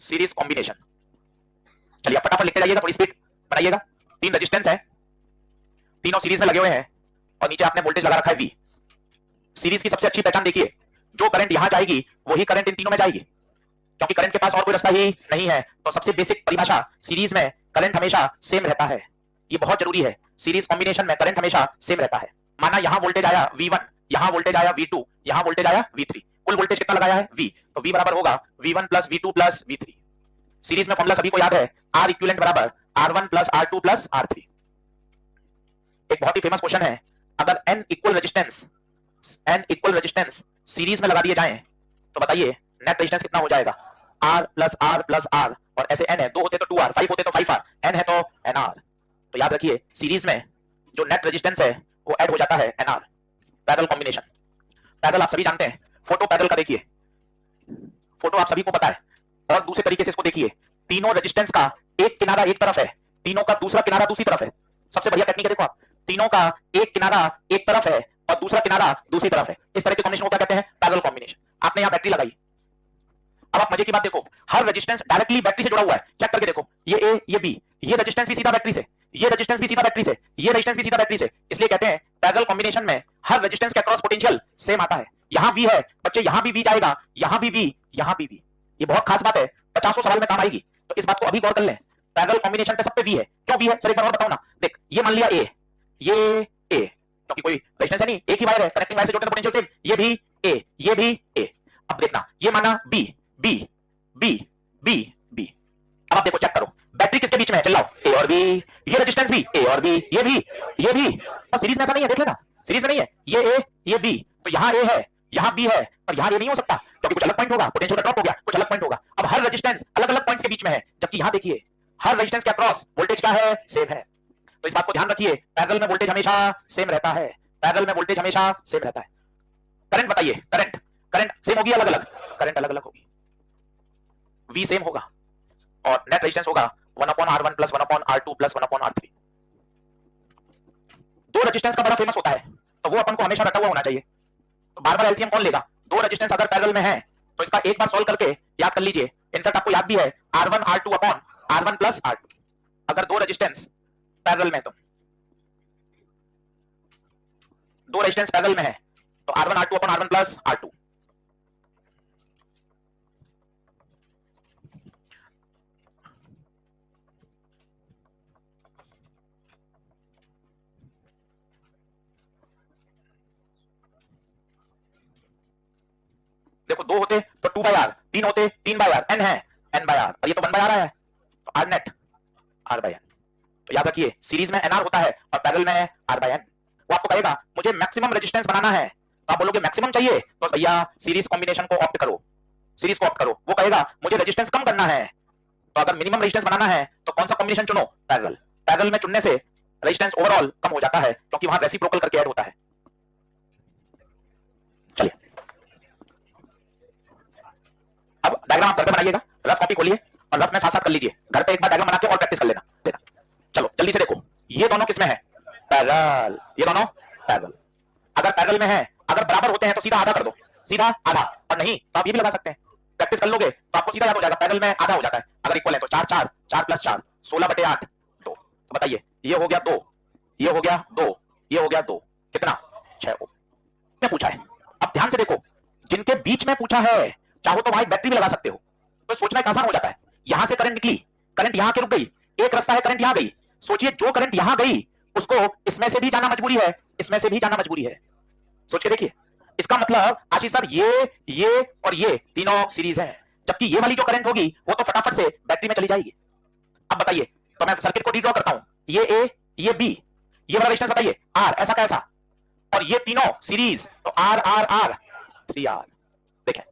Series combination. चलिए फटाफट लिखते जाइएगा, थोड़ी स्पीड बनाइएगा। 3 रेजिस्टेंस है, तीनों सीरीज में लगे हुए हैं और नीचे आपने वोल्टेज लगा रखा है V। सीरीज की सबसे अच्छी पहचान देखिए, जो करंट यहां जाएगी वही करंट इन तीनों में जाएगी, क्योंकि करंट के पास और कोई रास्ता ही नहीं है। तो सबसे बेसिक परिभाषा, सीरीज में करंट हमेशा सेम रहता है। ये बहुत जरूरी है, सीरीज कॉम्बिनेशन में करंट हमेशा सेम रहता है। माना यहां वोल्टेज आया V1, यहां वोल्टेज आया V2, यहां वोल्टेज आया V3, कुल वोल्टेज कितना लगाया है V, तो V बराबर होगा V1 plus V2 plus V3। Series में फॉर्मूला सभी को याद है, R इक्विवेलेंट बराबर R1 plus R2 plus R3। एक बहुत ही फेमस क्वेश्चन है, अगर n इक्वल रेजिस्टेंस सीरीज में लगा दिए जाएं तो बताइए नेट रेजिस्टेंस कितना हो जाएगा? R plus R plus R, और ऐसे n है, 2 होते तो 2R, 5 होते तो 5R, n है तो nR। तो याद रखिए सीरीज में जो नेट रेजिस्टेंस है वो ऐड हो जाता है nR। पैरेलल कॉम्बिनेशन, पैरेलल आप सभी जानते हैं, फोटो पैरेलल का देखिए, फोटो आप सभी को पता है। और दूसरे तरीके से इसको देखिए, तीनों रेजिस्टेंस का एक किनारा एक तरफ है, तीनों का दूसरा किनारा दूसरी तरफ है। सबसे बढ़िया टेक्निक है, देखो आप, तीनों का एक किनारा एक तरफ है और दूसरा किनारा दूसरी तरफ है, इस तरह के कॉम्बिनेशन को क्या कहते हैं? Parallel combination. आपने यहां बैटरी लगाई, अब आप मजे की बात देखो, हर रेजिस्टेंस डायरेक्टली बैटरी से जुड़ा हुआ है। चेक करके देखो, ये A ये B, ये रेजिस्टेंस भी सीधा बैटरी से, ये रेजिस्टेंस भी सीधा बैटरी से, ये रेजिस्टेंस भी सीधा बैटरी से। इसलिए कहते हैं पैरेलल कॉम्बिनेशन में हर रेजिस्टेंस के अक्रॉस पोटेंशियल सेम आता है। यहां V है बच्चे, यहां भी V जाएगा, यहां भी V, यहां भी V। ये बहुत खास बात है, 50 सवाल में काम आएगी, तो इस बात को अभी गौर कर लें। पैरेलल कॉम्बिनेशन पे सब पे V है, क्यों V है सर एक बार और बताओ ना। देख, ये मान लिया A, ये A, क्योंकि कोई रेजिस्टेंस है नहीं, एक ही वायर है, कनेक्टिंग वायर से जोड़ने पोटेंशियल सेम, ये भी A, ये भी A। अब देखना, ये माना B, B, B, B, B। अब आप देखो, चेक करो, बैटरी किसके बीच में है? चिल्लाओ, A और B। ये रेजिस्टेंस भी A और B, ये भी, ये भी। और सीरीज में ऐसा नहीं है, देख लेना, सीरीज में नहीं है, ये A ये B, तो यहाँ A है, यहाँ B है, और यहाँ A नहीं हो सकता, क्योंकि कुछ अलग पॉइंट होगा, पोटेंशियल ड्रॉप हो गया, कुछ अलग पॉइंट होगा। अब हर रेजिस्टेंस अलग अलग पॉइंट्स के बीच में है, जबकि यहाँ देखिए हर रेजिस्टेंस के अक्रॉस वोल्टेज क्या है? सेम है। तो इस बात को ध्यान रखिए, पैरेलल में वोल्टेज हमेशा सेम रहता है, पैरेलल में वोल्टेज हमेशा सेम रहता है। करंट बताइए, करंट, करंट सेम होगी अलग अलग? करंट अलग अलग होगी। V सेम होगा और नेट रेजिस्टेंस होगा 1/R1 plus 1/R2 plus 1/R3। दो रेजिस्टेंस का बड़ा फेमस होता है, तो वो अपन को हमेशा रटा हुआ होना चाहिए। तो बार बार एलसीएम कौन लेगा? दो रेजिस्टेंस अगर पैरेलल में है तो इसका एक बार सॉल्व करके याद कर लीजिए। इनफैक्ट आपको याद भी है, R1 R2 upon R1 plus R2। अगर दो रेजिस्टेंस पैरेलल में, तो दो रेजिस्टेंस पैरेलल में है तो R1 R2 upon R1 plus R2। देखो, दो होते तो 2/R, तीन होते 3/R, n है n/R, और ये तो 1/R है, तो R नेट R/n। तो याद रखिए, सीरीज में NR होता है और पैरेलल में R/n। वो आपको कहेगा मुझे मैक्सिमम रेजिस्टेंस बनाना है, तो आप बोलोगे मैक्सिमम चाहिए, तो भैया सीरीज कॉम्बिनेशन को ऑप्ट करो, सीरीज को ऑप्ट करो। वो कहेगा मुझे रेजिस्टेंस कम करना है, तो अगर मिनिमम रेजिस्टेंस बनाना है तो कौन सा कॉम्बिनेशन चुनो? पैरेलल। पैरेलल में चुनने से रेजिस्टेंस ओवरऑल कम हो जाता है, क्योंकि वहां रेसिप्रोकल करके ऐड होता है। चलिए, अब डायग्राम आप घर पे बनाइएगा, रफ कॉपी खोलिए और रफ में साथ साथ कर लीजिए, घर पे एक बार डायग्राम बना के और प्रैक्टिस कर लेना। चलो जल्दी से देखो, ये दोनों किसमें है? पैरेलल। ये दोनों पैरेलल। अगर पैरेलल में है, अगर बराबर होते हैं तो सीधा आधा कर दो, सीधा आधा, और नहीं तो आप ये भी लगा सकते हैं। प्रैक्टिस कर लोगे तो आपको सीधा याद हो जाएगा, पैरेलल में आधा हो जाता है। अगर इक्वल है तो 4 4, 4 प्लस 4 16/8 2। तो बताइए, ये हो गया 2, ये हो गया 2, ये हो गया 2, कितना? 6 ओम। क्या पूछा है? अब ध्यान से देखो, जिनके बीच में पूछा है, चाहो तो वहां एक बैटरी भी लगा सकते हो, तो सोचना एक आसान हो जाता है। यहां से करंट निकली, करंट यहां के रुक गई, एक रास्ता है करंट यहां गई, सोचिए जो करंट यहां गई उसको इसमें से भी जाना मजबूरी है, इसमें से भी जाना मजबूरी है। सोच के देखिए, इसका मतलब आशीष सर ये और ये तीनों सीरीज है, जबकि ये वाली जो करंट होगी वो तो फटाफट से बैटरी में चली जाएगी। अब बताइए, तो मैं सर्किट को रीड्रॉ करता हूं, ये A ये B, ये वाला रेजिस्टेंस बताइए R, ऐसा कैसा, और ये तीनों सीरीज, तो R R R 3R। देखें,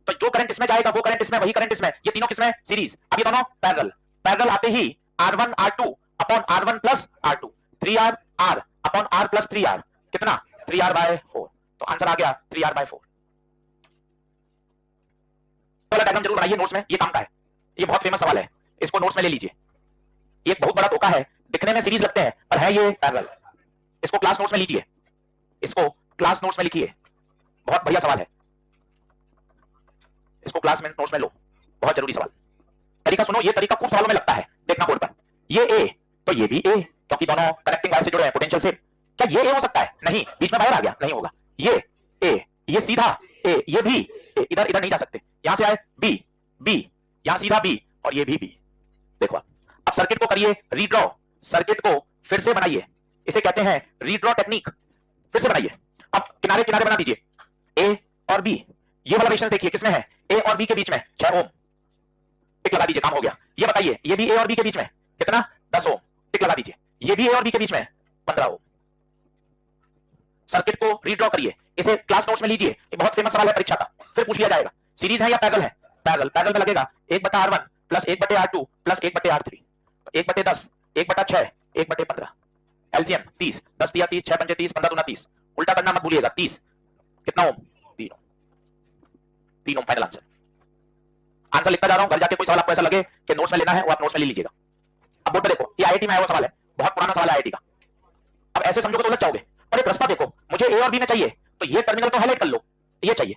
तो जो करंट इसमें जाएगा वो करंट इसमें, वही करंट इसमें, ये तीनों किसमें? सीरीज। अब ये दोनों पैरेलल। पैरेलल आते ही R1 R2 upon R1 plus R2, 3R R upon R plus 3R, कितना? 3R/4। तो आंसर आ गया 3R/4। वाला डायग्राम जरूर बनाइए नोट्स में, ये काम का है, ये बहुत फेमस सवाल है, इसको नोट्स में ले लीजिए। ये बहुत बड़ा धोखा है, दिखने में सीरीज लगते हैं पर है ये पैरेलल। इसको क्लास नोट्स में लीजिए, इसको क्लास नोट्स में लिखिए, बहुत बढ़िया सवाल है, इसको क्लास में नोट्स में लो, बहुत जरूरी सवाल। तरीका सुनो, ये तरीका खूब सवालों में लगता है, देखना बोर्ड पर। ये ए तो ये भी ए, क्योंकि दोनों कनेक्टिंग वायर से जुड़े हैं, पोटेंशियल सेम। क्या ये ए हो सकता है? नहीं, बीच में वायर आ गया, नहीं होगा। ये ए, ये सीधा ए, ये भी ए, इधर इधर नहीं जा सकते, यहां से आए बी, बी यहां सीधा बी, और ये भी बी। देखो अब सर्किट को करिए रीड्रॉ, सर्किट को फिर से बनाइए, इसे कहते हैं रीड्रॉ टेक्निक। फिर से बनाइए, अब किनारे किनारे बना दीजिए, ए और बी। ये वाला रेजिस्टेंस देखिए किसमें है, ए और बी के बीच में 6 ओम। टिक लगा दीजिए, काम हो गया। ये बताइए, ये भी ए और बी के बीच में कितना, 10 ओम। टिक लगा दीजिए। ये भी ए और बी के बीच में 15 ओम। सर्किट को रीड्रॉ करिए, इसे क्लास नोट्स में लीजिए, ये बहुत फेमस सवाल है परीक्षा का, फिर पूछ लिया जाएगा। सीरीज है या पैरेलल है? पैरेलल। पैरेलल में लगेगा 1/R1 plus 1/R2 plus 1/R3, 1/10, 1/6, 1/15। LCM 30, 10 दिया 30, 6 पंजे 30, 15 दूना 30। उल्टा करना मत भूलिएगा, 30 कितना ओम, 3 ओम। 3 ओम फाइनल आंसर। आंसर लिखता जा रहा हूं, घर जाके कोई सवाल आपको ऐसा लगे कि नोट्स में लेना है, वो आप नोट्स में ले लीजिएगा। अब बोर्ड पे देखो, ये आईआईटी में आया हुआ सवाल है, बहुत पुराना सवाल है आईआईटी का। अब ऐसे समझोगे तो उलझ जाओगे। और एक रास्ता देखो, मुझे ए और बी में चाहिए, तो ये टर्मिनल को हाईलाइट कर लो, ये चाहिए।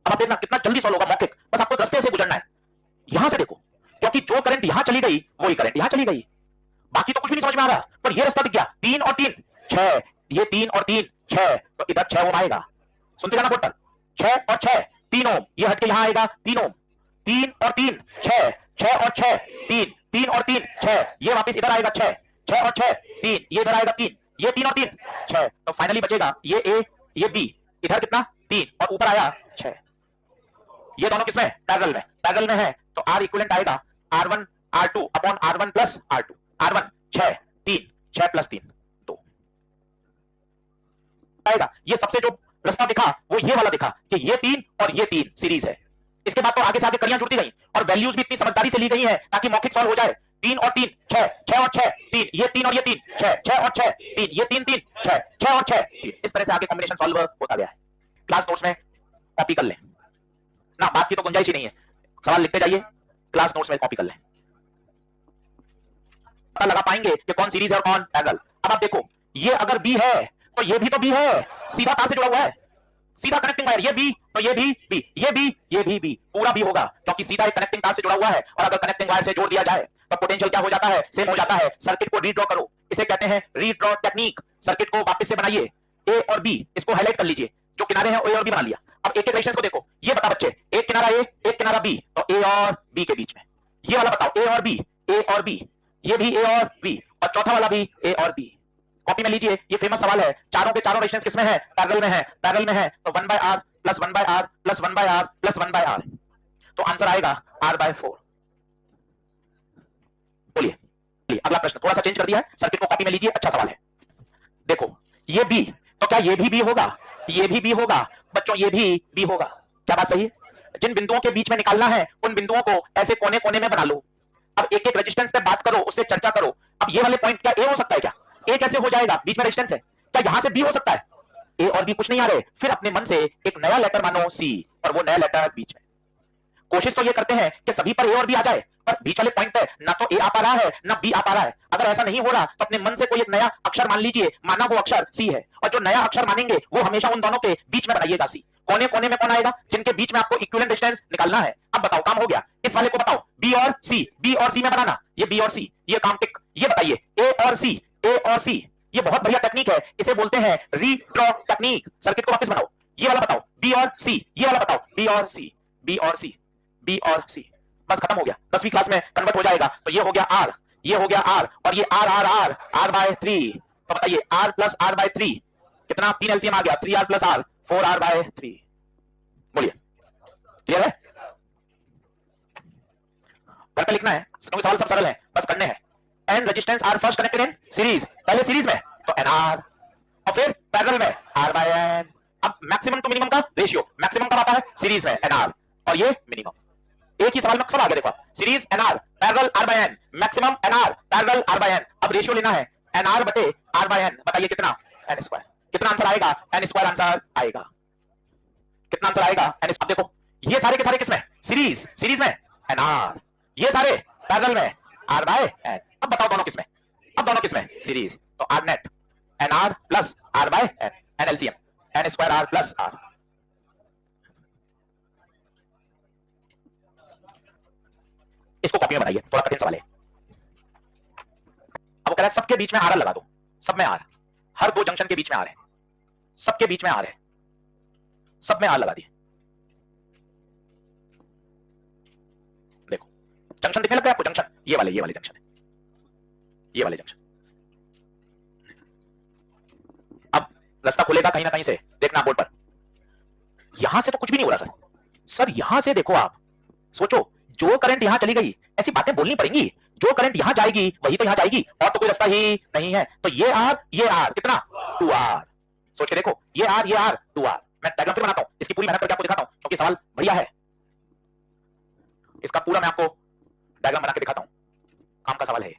अब आप देखना कितना जल्दी सॉल्व होगा, मौखिक, बस आपको रास्ते से गुजरना है। यहां से देखो, क्योंकि जो करंट यहां चली गई वही करंट यहां चली गई, बाकी तो कुछ भी नहीं समझ में आ रहा, पर ये रास्ता दिख गया। 3 और 3 6, ये 3 और 3 6, तो इधर 6 ओम आएगा। सुनते जाना बोर्ड पर, 6 और 6 3 ओम, ये हट के यहां आएगा 3 ओम। 3 और 3 6, 6 और 6 3, 3 और 3 6, ये वापस इधर आएगा 6, 6 और 6 3, ये इधर आएगा 3, ये 3 और 3 6, तो फाइनली बचेगा ये ए, ये बी, इधर कितना 3 और ऊपर आया 6। ये दोनों किसमें, पैरेलल में। पैरेलल में है तो आर इक्विवेलेंट आएगा R1 R2 upon R1 plus R2। R1 6 3, 6 plus 3 2 आएगा। ये सबसे जो रास्ता दिखा वो ये वाला दिखा कि ये 3 और ये 3 सीरीज है। इसके बाद तो आगे से आगे कड़ियां जुड़ती गई और वैल्यूज भी इतनी समझदारी से ली गई है ताकि मौखिक सॉल्व हो जाए। 3 और 3 6, 6 और 6 3, ये 3 और ये 3 6, 6 और 6 3, ये 3 3 6, 6 और 6 3। इस तरह से आगे कॉम्बिनेशन सॉल्व होता गया है। क्लास नोट्स में कॉपी कर लें ना, बात की तो गुंजाइश ही नहीं है, सवाल लिखते जाइए, क्लास नोट्स में कॉपी कर लें, पता लगा पाएंगे कि कौन सीरीज है और कौन पैरेलल। अब आप देखो, ये अगर बी है तो ये भी तो बी है, सीधा तार से जुड़ा हुआ है, सीधा कनेक्टिंग वायर। ये बी तो ये भी बी, ये भी, ये भी बी, पूरा बी होगा क्योंकि सीधा एक कनेक्टिंग तार से जुड़ा हुआ है। और अगर कनेक्टिंग वायर से जोड़ दिया जाए तो पोटेंशियल क्या हो जाता है, सेम हो जाता है। सर्किट को रीड्रॉ करो, इसे कहते हैं रीड्रॉ टेक्निक। सर्किट को वापस से बनाइए, ए और बी इसको हाईलाइट कर लीजिए, जो किनारे हैं ए और बी बना लिया। अब एक एक रेजिस्टेंस को देखो, ये बता बच्चे, एक किनारा ए, एक किनारा बी, तो ए और बी के बीच में ये वाला बताओ, ए और बी, ए और बी, ये भी ए और बी, और चौथा वाला भी ए और बी। कॉपी में लीजिए, ये फेमस सवाल है। चारों के चारों रेजिस्टेंस किसमें है, पैरेलल में है। पैरेलल में है तो 1/R plus 1/R plus 1/R plus 1/R, तो आंसर आएगा R/4। बोलिए अगला प्रश्न, थोड़ा सा चेंज कर दिया है, सर्किट को कॉपी में लीजिए, अच्छा सवाल है। देखो ये बी, तो क्या ये भी बी होगा, ये भी बी होगा बच्चों, ये भी बी होगा। क्या बात सही है? जिन बिंदुओं के बीच में निकालना है उन बिंदुओं को ऐसे कोने कोने में बना लो। अब एक एक रेजिस्टेंस पे बात करो, उससे चर्चा करो। अब ये वाले पॉइंट क्या ए हो सकता है? क्या ए कैसे हो जाएगा, बीच में रेजिस्टेंस है, क्या यहां से बी हो सकता है? ए और बी कुछ नहीं आ रहे, फिर अपने मन से एक नया लेटर मानो सी, और वो नया लेटर बीच में। कोशिश तो ये करते हैं कि सभी पर ए और बी आ जाए, पर बीच वाले पॉइंट पे ना तो ए आ पा रहा है ना बी आ पा रहा है। अगर ऐसा नहीं हो रहा तो अपने मन से कोई एक नया अक्षर मान लीजिए, माना वो अक्षर सी है, और जो नया अक्षर मानेंगे वो हमेशा उन दोनों के बीच में बनाइएगा सी। कोने कोने में कौन आएगा, जिनके बीच में आपको इक्विवेलेंट रेजिस्टेंस निकालना है। अब बताओ, काम हो गया। इस वाले को बताओ बी और सी, बी और सी में बनाना, ये बी और सी, ये काम टिक। ये बताइए ए और सी, ए और सी, ये बहुत बढ़िया टेक्निक है, इसे बोलते हैं रीड्रॉ टेक्निक। सर्किट को वापस बनाओ, ये वाला बताओ बी और सी, ये वाला बताओ बी और सी, बी और सी, बी और सी, बस खत्म हो गया। 10वीं क्लास में कन्वर्ट हो जाएगा। तो ये हो गया आर, ये हो गया आर, और ये आर आर आर R/3। तो बताइए आर प्लस R/3 कितना, 3 एलसीएम आ गया, 3R प्लस R 4R/3। बोलिए क्लियर है? घर पे लिखना है, सवाल सब सरल है, बस करने हैं। N resistance R first connected in series, पहले सीरीज में तो NR, और फिर पैरेलल में R/N। अब मैक्सिमम टू मिनिमम का रेशियो, मैक्सिमम कब आता है, सीरीज में NR, और ये मिनिमम। एक ही सवाल में सब आ गया, देखो series NR parallel R/N, maximum NR parallel R/N। अब रेशियो लेना है NR बटे R/N, बताइए कितना, N²। कितना आंसर आएगा, N² आंसर आएगा। कितना आंसर आएगा, N²। अब देखो ये सारे के सारे किसमें, सीरीज, सीरीज में NR, ये सारे पैरेलल में R/N। अब बताओ दोनों किसमें, अब दोनों किसमें, सीरीज, तो R net NR plus R/N, NLCM N² plus R। Copy में बनाइए, थोड़ा कठिन सवाल है। अब वो कह रहा है सबके बीच में आर लगा दो, सब में आर, हर दो जंक्शन के बीच में आर है, सबके बीच में आर है, सब में आर लगा दिए। देखो जंक्शन दिखने लग गया आपको, जंक्शन ये वाले जंक्शन है, ये वाले जंक्शन। अब रास्ता खुलेगा कहीं ना कहीं से, देखना बोर्ड पर। यहां से तो कुछ भी नहीं हो रहा सर यहां से देखो आप, सोचो जो करंट यहां चली गई, ऐसी बातें बोलनी पड़ेंगी, जो करंट यहां जाएगी वही तो यहां जाएगी, और तो कोई रास्ता ही नहीं है। तो ये आर कितना 2R, सोच के देखो, ये आर 2R। मैं डायग्राम फिर बनाता हूं, इसकी पूरी मेहनत करके आपको दिखाता हूं क्योंकि सवाल बढ़िया है। इसका पूरा मैं आपको डायग्राम बना के दिखाता हूं, काम का सवाल है।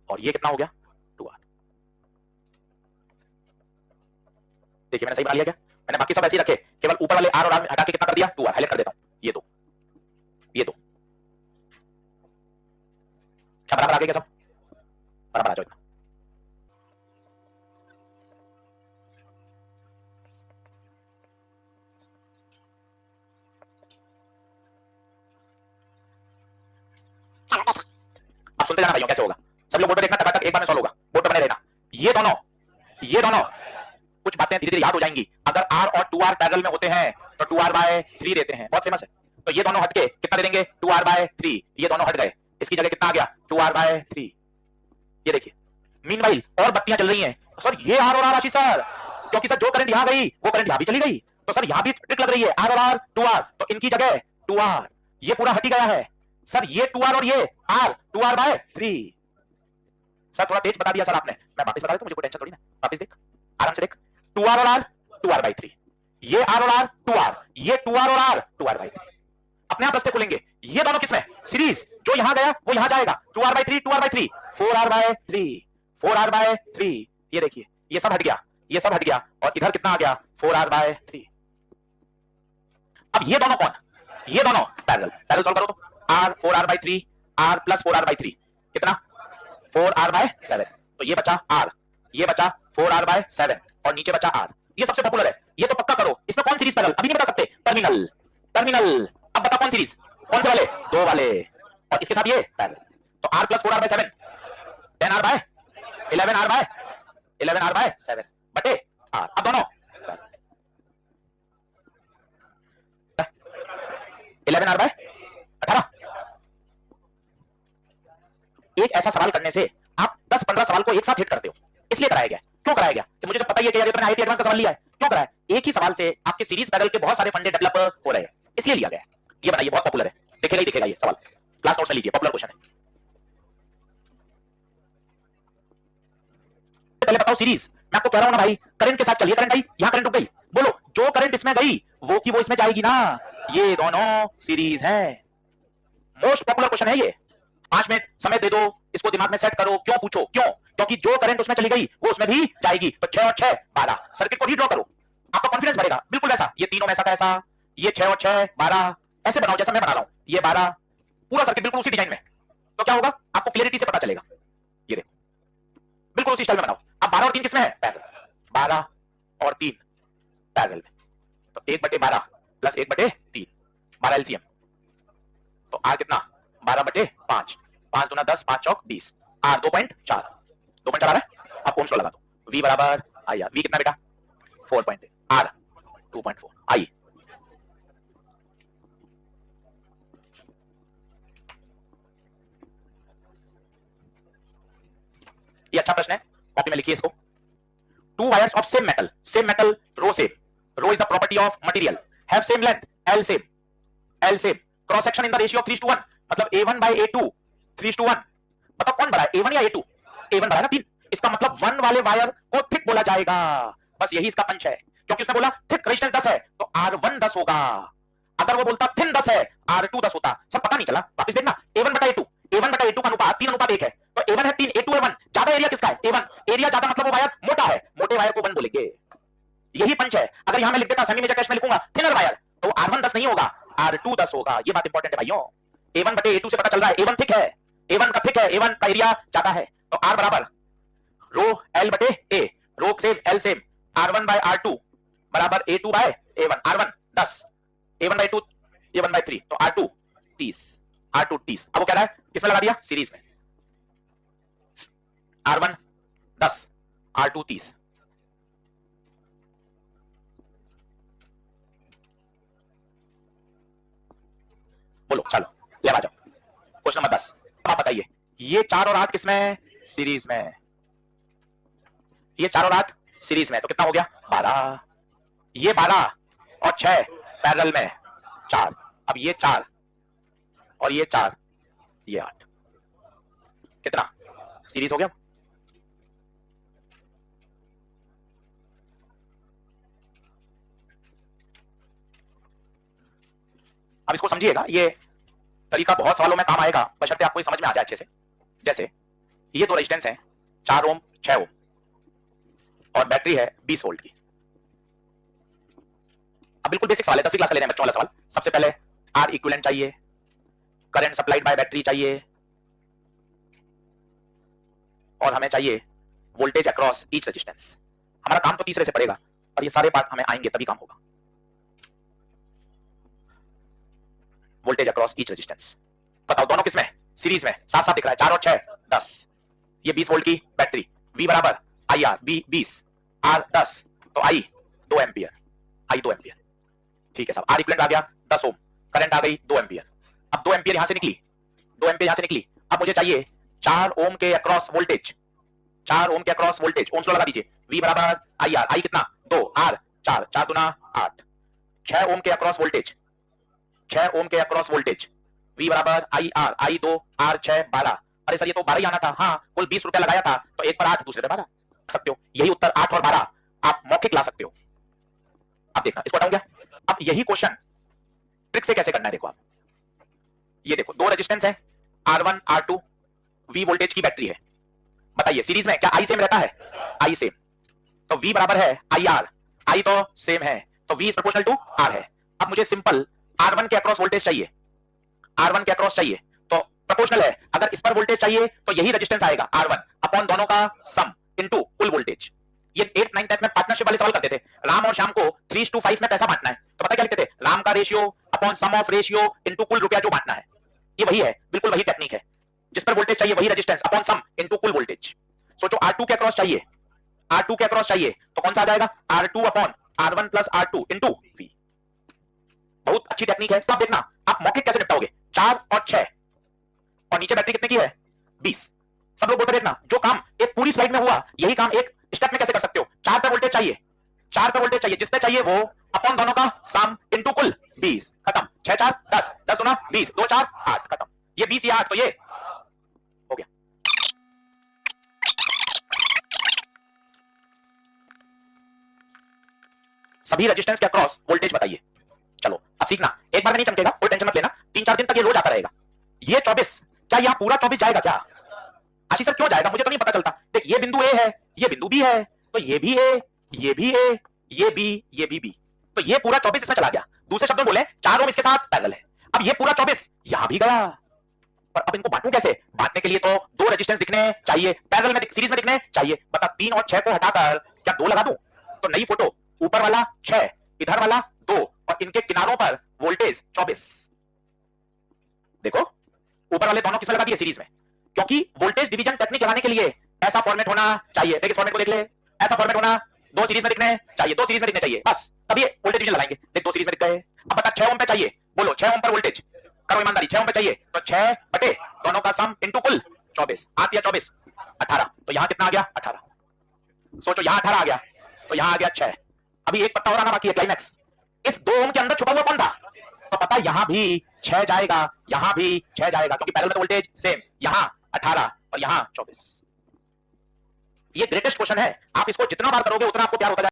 और ये कितना हो गया 2R। देखिए मैंने सही बना लिया क्या? मैंने बाकी सब ऐसे ही रखे, केवल ऊपर वाले आर और आर हटा के कितना कर दिया 2R। हाईलाइट कर देता हूं, ये दो क्या बराबर आ गया क्या? सब बराबर आ जाओ इतना। अब सुनते जाना भाइयों, कैसे होगा सब लोग बोर्ड पर देखना, टकाटक एक बार में सॉल्व होगा, बोर्ड पर बने रहना। ये दोनों कुछ बातें धीरे धीरे याद हो जाएंगी। अगर R और 2R पैरेलल में होते हैं तो 2R/3 देते हैं, बहुत फेमस है। तो ये दोनों हटके कितना दे देंगे 2R/3, ये दोनों हट गए, इसकी जगह कितना आ गया 2R/3। ये देखिए मीनवाइल और बत्तियां चल रही हैं। सर ये R और R आशीष सर, क्योंकि सर जो करंट यहां गई वो करंट यहां भी चली गई, तो सर यहां भी ट्रिक लग रही है, R और R 2R, तो इनकी जगह 2R, ये पूरा हट ही गया है सर, ये 2R और ये R 2R/3। सर थोड़ा तेज बता दिया सर आपने, मैं वापस बता देता हूं, मुझे कोई टेंशन थोड़ी ना, वापस देख आराम से देख, 2R और R 2R/3, ये R और R 2R, ये 2R और R 2R/3। अपने आप रास्ते खुलेंगे, ये दोनों किसमें सीरीज, जो यहां गया वो यहां जाएगा, 2R/3 2R/3, 4R/3 4R/3। ये देखिए ये सब हट गया, ये सब हट गया, और इधर कितना आ गया 4R/3। अब ये दोनों कौन, ये दोनों पैरेलल सॉल्व करो तो, R 4R/3 R plus 4R/3 कितना 4R/7, तो ये बचा R, ये बचा 4R/7 और नीचे बचा R। ये सबसे पॉपुलर है, ये तो पक्का करो। इसमें कौन सीरीज पैरेलल अभी नहीं बता सकते, टर्मिनल। अब बता कौन सीरीज, कौन से वाले, दो वाले, और इसके साथ ये पैरेलल। तो R प्लस 4R/7 10R/11R/7 बटे R। अब दोनों 11R/18। एक ऐसा सवाल करने से आप 10-15 सवाल को एक साथ हिट करते हो, इसलिए कराया गया। क्यों कराया गया कि मुझे जब पता ही है कि यार मैंने आईटी एडवांस का सवाल लिया है, क्यों कराया, एक ही सवाल से आपके सीरीज पैरेलल के बहुत सारे फंडे डेवलप हो रहे हैं, इसलिए लिया गया है। ये बताइए, बहुत पॉपुलर है, दिखेगा ये सवाल, क्लास नोट्स में लीजिए, पॉपुलर क्वेश्चन है। पहले बताओ सीरीज, मैं आपको कह रहा हूं ना भाई, करंट के साथ चलिए, करंट आई यहां, करंट रुक गई, बोलो जो करंट इसमें गई वो की वो इसमें जाएगी ना, ये दोनों सीरीज है। मोस्ट पॉपुलर क्वेश्चन है ये। 5 मिनट समय दे दो, इसको दिमाग में सेट करो, क्यों पूछो, क्यों, क्योंकि जो करंट उसमें चली गई वो उसमें भी जाएगी। तो 6 और 6 12, सर्किट को रीड्रॉ करो, आपका कॉन्फिडेंस बढ़ेगा, बिल्कुल ऐसा, ये तीनों में ऐसा का ऐसा, ये 6 और 6 12, ऐसे बनाओ जैसा मैं बना रहा हूं, ये 12, पूरा सर्किट बिल्कुल उसी डिजाइन में, तो क्या होगा आपको क्लियरिटी से पता चलेगा। ये देखो बिल्कुल उसी स्टाइल में बनाओ। अब 12 और 3 किसमें है, पैरेलल, 12 और 3 पैरेलल में, तो 1/12 प्लस 1/3, 12 एलसीएम, तो R कितना 12/5, 5 दूना 10, 5 चौक 20, R 2.4 आ रहा है। अब ओम्स लॉ लगा दो, V बराबर आई, V कितना बेटा 4.8, R 2.4 आई। ये अच्छा प्रश्न है, कॉपी में लिखिए इसको। Two wires of same metal, rho same, rho is the property of material, have same length, L same, cross section in the ratio of 3:1, मतलब A1/A2 3:1। बताओ कौन बड़ा है, A1 या A2? A1 बड़ा है ना 3, इसका मतलब 1 वाले वायर को थिक बोला जाएगा, बस यही इसका पंच है, क्योंकि उसने बोला थिक रेजिस्टेंस 10 है तो R1 10 होगा। अगर वो बोलता थिन 10 है R2 10 होता। सब पता नहीं चला, वापस देखना, A1/A2 का अनुपात 3:1 है, तो A1 है 3, A2 है 1, ज्यादा एरिया किसका है, A1, एरिया ज्यादा मतलब वो वायर मोटा है, मोटे वायर को 1 बोलेंगे, यही पंच है। अगर यहां मैं लिख देता सेमी मेजर कैश में लिखूंगा थिनर वायर, तो R1 10 नहीं होगा, R2 10 होगा। ये बात इंपॉर्टेंट है भाइयों, A1/A2 से पता चल रहा है A1 थिक है, A1 का थिक है, A1 का एरिया ज्यादा है, तो R बराबर रो L/A, रो सेम L सेम, R1/R2 बराबर A2/A1, R1 10, A1/2 ये 1/3, तो R2 30, R2 30। अब वो कह रहा है किसमें लगा दिया, सीरीज में। R1 10, R2 30। बोलो चलो ले आ जाओ। क्वेश्चन नंबर 10, आप बताइए ये 4 और 8 किसमें, सीरीज में। ये 4 और 8 सीरीज में, तो कितना हो गया 12। ये 12 और 6 पैरेलल में 4। अब ये 4 और ये 4, ये 8, कितना सीरीज हो गया। अब इसको समझिएगा, ये तरीका बहुत सवालों में काम आएगा, बशर्ते आपको समझ में आ जाए अच्छे से। जैसे ये दो रेजिस्टेंस हैं 4 ओम 6 ओम और बैटरी है 20 वोल्ट की। अब बिल्कुल बेसिक सवाल है, 10वीं क्लास का ले रहे हैं बच्चों वाला सवाल। सबसे पहले आर इक्विवेलेंट चाहिए, करंट सप्लाइड बाय बैटरी चाहिए, और हमें चाहिए वोल्टेज अक्रॉस ईच रेजिस्टेंस। हमारा काम तो तीसरे से पड़ेगा और ये सारे पार्ट हमें आएंगे तभी काम होगा। वोल्टेज अक्रॉस ईच रेजिस्टेंस, बताओ दोनों किसमें, सीरीज में। साफ साफ दिख रहा है 4 और 6 10। ये 20 वोल्ट की बैटरी, V बराबर आई आर, B 20 R 10, तो I 2 एम्पियर, I 2 एम्पियर। ठीक है साहब, आर इक्विवेलेंट आ गया 10 ओम, करंट आ गई 2 एम्पियर। अब 2 एम्पियर यहां से निकली, 2 एम्पियर यहां से निकली। अब मुझे चाहिए 4 ओम के अक्रॉस वोल्टेज, 4 ओम के अक्रॉस वोल्टेज, ओम्स लॉ लगा दीजिए। V बराबर आई आर, आई कितना 2, R 4, 4 दूना 8। 6 ओम के अक्रॉस वोल्टेज, 6 ओम के अक्रॉस वोल्टेज, V बराबर आई आर, आई 2 R 6 12। अरे सर ये तो 12 ही आना था। हाँ, कुल 20 रुपया लगाया था, तो एक पर 8 दूसरे पर 12 सकते हो। यही उत्तर 8 और 12 आप मौखिक ला सकते हो। अब देखना, इसको हटाऊंगा। अब यही क्वेश्चन ट्रिक से कैसे करना है, देखो आप। ये देखो दो रेजिस्टेंस है R1 R2, V वोल्टेज की बैटरी है। बताइए सीरीज में क्या I सेम रहता है, I सेम, तो V बराबर है आई आर, I तो सेम है, तो V is proportional to R है। अब मुझे सिंपल R1 के अक्रॉस वोल्टेज चाहिए, R1 के अक्रॉस चाहिए, तो प्रोपोर्शनल है। अगर इस पर वोल्टेज चाहिए तो यही रेजिस्टेंस आएगा R1 अपॉन दोनों का सम इनटू कुल वोल्टेज। ये 8th 9th 10th में पार्टनरशिप वाले सवाल करते थे। राम और श्याम को 3:5 में पैसा बांटना है, तो पता क्या लिखते थे, राम का ratio upon sum of ratio into कुल रुपया जो बांटना है। ये वही है, बिल्कुल वही टेक्निक है। जिस पर वोल्टेज चाहिए वही रेजिस्टेंस अपॉन सम इनटू कुल वोल्टेज। सोचो R2 के अक्रॉस चाहिए, R2 के अक्रॉस चाहिए, तो कौन सा आ जाएगा, R2 upon R1 plus R2 into V। बहुत अच्छी टेक्निक है। तो आप देखना आप मौखिक कैसे निपटाओगे। 4 और 6 और नीचे बैटरी कितने की है 20। सब लोग बोलते देखना, जो काम एक पूरी स्लाइड में हुआ यही काम एक स्टेप में कैसे कर सकते हो। 4 पे वोल्टेज चाहिए, 4 पे वोल्टेज चाहिए, जिसपे चाहिए वो अपॉन दोनों का सम इनटू कुल 20, खत्म। 6 4 10, 10 दूना 20, 2 4 8, खत्म। ये 20 या 8, तो ये हो गया। सभी रेजिस्टेंस के अक्रॉस वोल्टेज बताइए। चलो अब सीखना, एक बार में नहीं चमकेगा, कोई टेंशन मत लेना, 3-4 दिन तक ये रोज आता रहेगा। ये 24, क्या यहां पूरा 24 जाएगा क्या, आशीष सर क्यों जाएगा, मुझे तो नहीं पता चलता। देख ये बिंदु ए है, ये बिंदु बी है, तो ये भी ए, ये भी ए, ये बी, ये भी बी, तो ये पूरा 24 इसमें चला गया। दूसरे शब्दों में बोले 4 ओम इसके साथ पैरेलल है। अब ये पूरा 24 यहां भी गया, पर अब इनको बांटूं कैसे। बांटने के लिए तो दो रेजिस्टेंस दिखने चाहिए, पैरेलल में सीरीज में दिखने चाहिए। बता 3 और 6 को हटाकर क्या 2 लगा दूं, तो नई फोटो, ऊपर वाला 6, इधर वाला 2, और इनके किनारों पर वोल्टेज 24। देखो ऊपर वाले दोनों किसमें लगा दिए, सीरीज में, क्योंकि वोल्टेज डिवीजन टेक्निक लगाने के लिए ऐसा फॉर्मेट होना चाहिए। देख इस फॉर्मेट को देख ले, ऐसा फॉर्मेट होना, 2 सीरीज में दिखने चाहिए, 2 सीरीज में दिखने चाहिए, बस तभी वोल्टेज डिवीजन लगाएंगे। देख 2 सीरीज में दिख गए। अब बता 6 ओम पे चाहिए, बोलो 6 ओम पर वोल्टेज करो ईमानदारी, 6 ओम पे चाहिए, तो 6 बटे दोनों का सम इनटू कुल 24, 8 या 24 18, तो यहां कितना आ गया 18। सोचो यहां 18 आ गया, तो यहां आ गया 6। अभी एक पत्ता और आना बाकी है, क्लाइमैक्स। इस 2 ओम के अंदर छुपा हुआ कौन था, तो पता यहां भी 6 जाएगा, यहां भी 6 जाएगा, क्योंकि पैरेलल में वोल्टेज सेम, यहां 18 और यहां 24। ये ग्रेटेस्ट क्वेश्चन है, आप इसको जितना बार करोगे उतना आपको प्यार होता जाएगा।